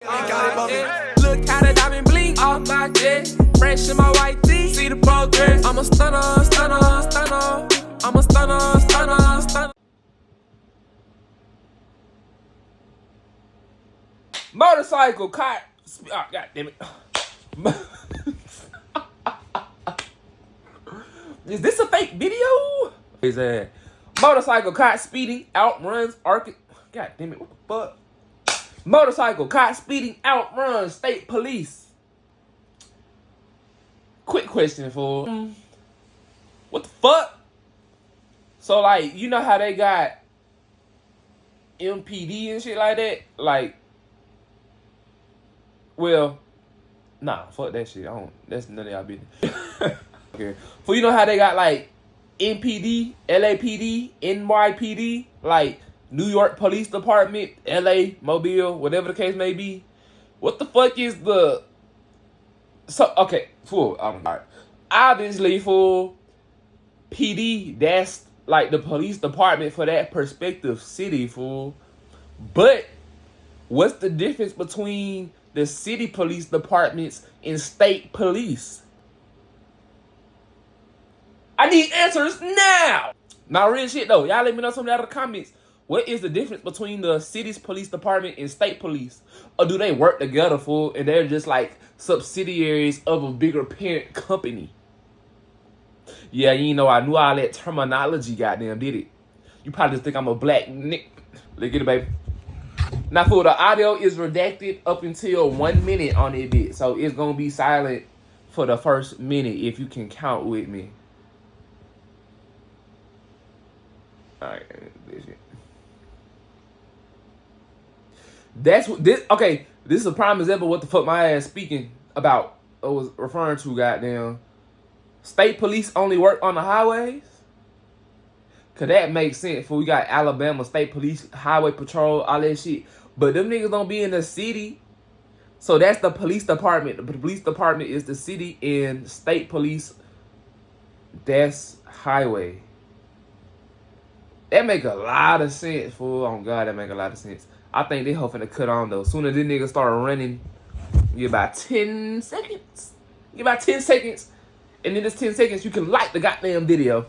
Look how the diamond blink off my jet. Fresh in my white tee. See the progress. I'm a stunner, stunner, stunner. I'm a stunner, stunner, stunner. Motorcycle caught. Oh, God damn it. Is this a fake video? Is that motorcycle caught speeding, outruns God damn it, what the fuck? Motorcycle caught speeding, outruns state police. Quick question for what the fuck? So like, you know how they got MPD and shit like that? Like, well, nah, fuck that shit. That's none of y'all business. Okay. For you know how they got like NPD, LAPD, NYPD, like New York Police Department, LA, Mobile, whatever the case may be. What the fuck is the... So, okay, fool. Alright. Obviously, for PD, that's like the police department for that prospective city, fool. But what's the difference between the city police departments and state police? I need answers now! Now, real shit though. Y'all let me know some of that in the comments. What is the difference between the city's police department and state police? Or do they work together, fool, and they're just like subsidiaries of a bigger parent company? Yeah, you know, I knew all that terminology, goddamn, did it? You probably just think I'm a black nick. Look at it, baby. Now, fool, the audio is redacted up until 1 minute on it bit. So it's going to be silent for the first minute if you can count with me. Alright, this shit. That's what this. Okay, this is a prime example of what the fuck my ass speaking about. I was referring to. Goddamn, state police only work on the highways. Cause that makes sense. For we got Alabama State Police, Highway Patrol, all that shit. But them niggas don't be in the city. So that's the police department. The police department is the city, and state police, that's highway. That make a lot of sense, fool. Oh God, that make a lot of sense. I think they hoping to cut on though. Soon as this nigga start running, you about 10 seconds. You about 10 seconds. And in this 10 seconds, you can like the goddamn video.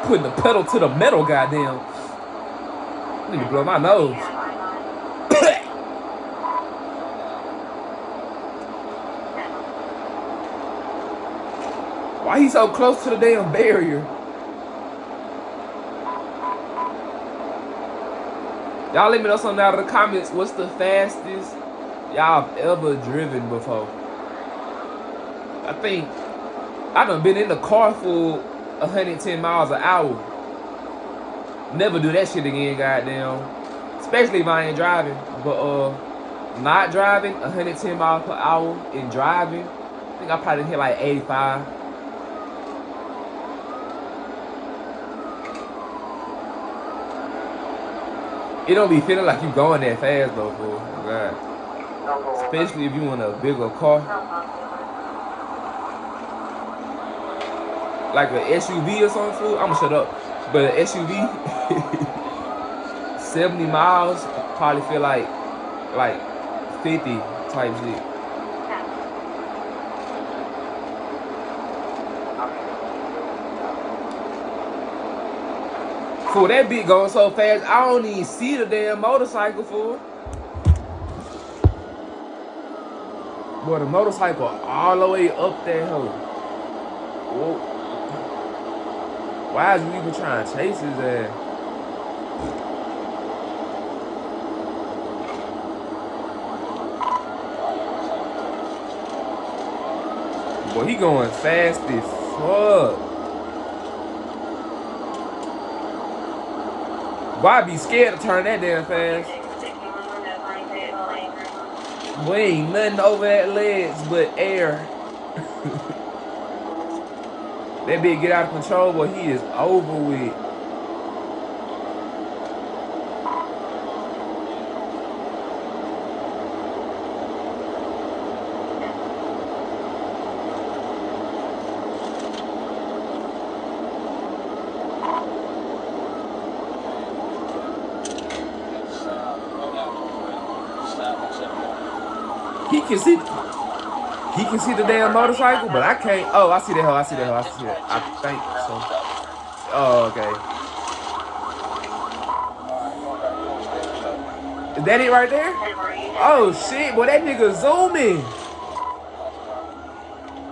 Putting the pedal to the metal, goddamn. I need to blow my nose. Why he so close to the damn barrier? Y'all let me know something out of the comments. What's the fastest y'all have ever driven before? I think I done been in the car for 110 miles an hour. Never do that shit again, goddamn. Especially if I ain't driving. But not driving, 110 miles per hour, and driving, I think I probably hit like 85. It don't be feeling like you going that fast though, fool. Oh God. Especially if you want a bigger car. Like an SUV or something, fool. I'ma shut up. But an SUV, 70 miles, probably feel like 50 type shit. Fool, that bitch going so fast, I don't even see the damn motorcycle, fool. Boy, the motorcycle all the way up that hoe. Whoa. Why is we even trying to chase his ass? Boy, he going fast as fuck. Why be scared to turn that damn fast? Boy, ain't nothing over that legs but air. That bitch get out of control, but he is over with. can see. He can see the damn motorcycle, but I can't. Oh, I see that hoe. I see that hoe. I see it. I think so. Oh, okay. Is that it right there? Oh shit, boy, that nigga zooming.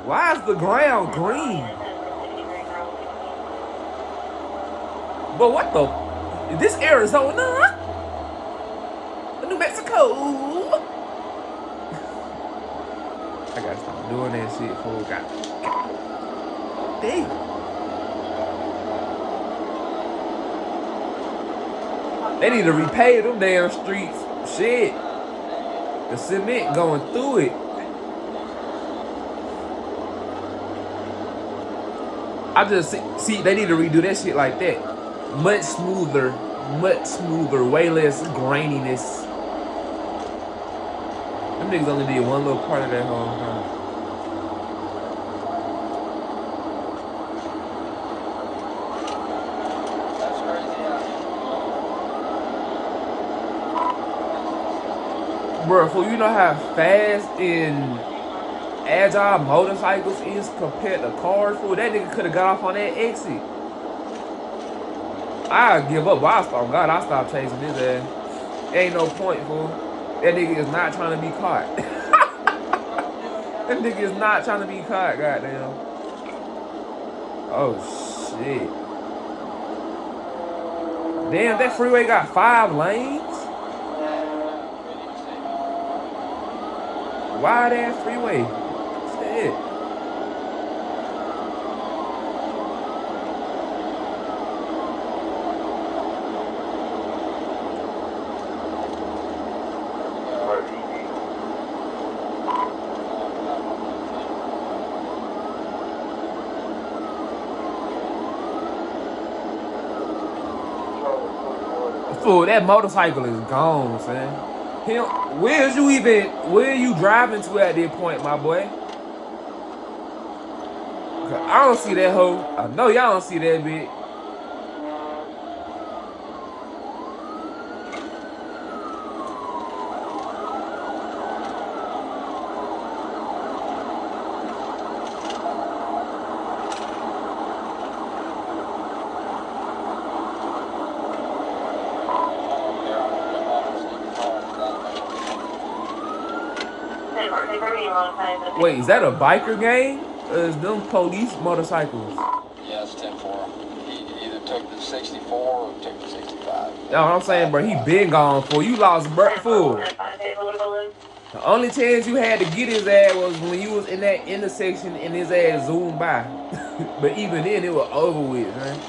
Why is the ground green? But what the? Is this Arizona? New Mexico? I gotta stop doing that shit, fool. God damn. They need to repay them damn streets. Shit. The cement going through it. I just see they need to redo that shit like that. Much smoother, way less graininess. Them niggas only did one little part of that whole time. Bro, fool, you know how fast and agile motorcycles is compared to cars, fool? That nigga could have got off on that exit. I give up. I stop chasing his ass. Ain't no point, fool. That nigga is not trying to be caught. That nigga is not trying to be caught, goddamn. Oh, shit. Damn, that freeway got 5 lanes? Wide ass freeway. Shit. Fool, that motorcycle is gone, son. Where are you driving to at this point, my boy? I don't see that hoe. I know y'all don't see that bitch. Wait, is that a biker gang? Or is them police motorcycles? Yeah, it's 10-4. He either took the 64 or took the 65. No, I'm saying, bro, he been gone, fool. You lost fool. The only chance you had to get his ass was when you was in that intersection and his ass zoomed by. But even then, it was over with, man.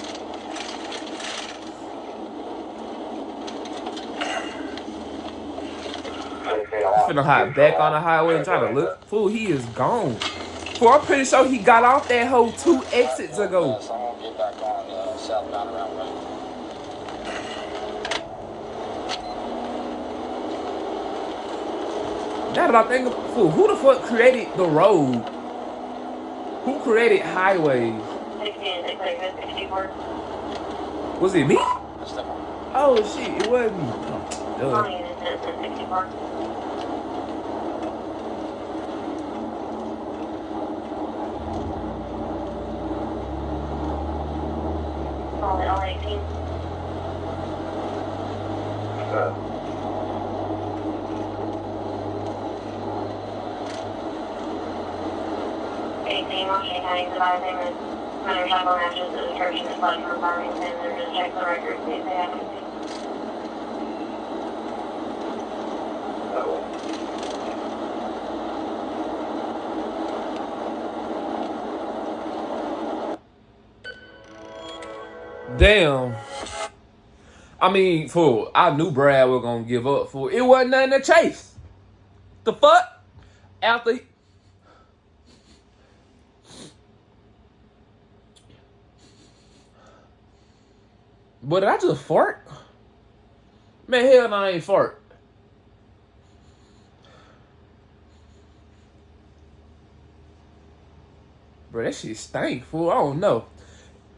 I'm finna hop back on the highway and try to look. Fool, he is gone. Fool, I'm pretty sure he got off that hoe 2 exits ago. So I'm gonna get back on southbound around right. Now that I think, fool, who the fuck created the road? Who created highways? Was it me? Oh shit, it was me. Oh, motorcycle matches the description is like from Farmington. They're just check the records, see if they have anything. damn. I mean, fool, I knew Brad was gonna give up, fool. It wasn't nothing to chase. The fuck? After But did I just fart? Man, hell no, I ain't fart. Bro, that shit stank, fool. I don't know.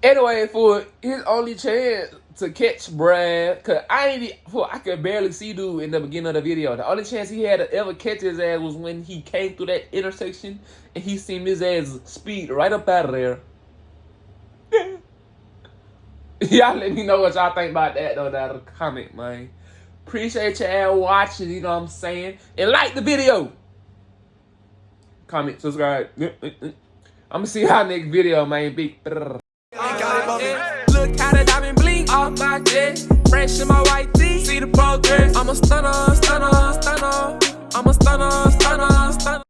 Anyway, for his only chance to catch Brad, cause I could barely see dude in the beginning of the video. The only chance he had to ever catch his ass was when he came through that intersection and he seen his ass speed right up out of there. Y'all let me know what y'all think about that though down in the comment, man. Appreciate y'all watching, you know what I'm saying? And like the video. Comment, subscribe. I'ma see y'all next video, man. Big. Look how the diamond blink off my chest. Fresh in my white tee. See the progress. I'm a stunner, stunner, stunner. I'm a stunner, stunner, stunner.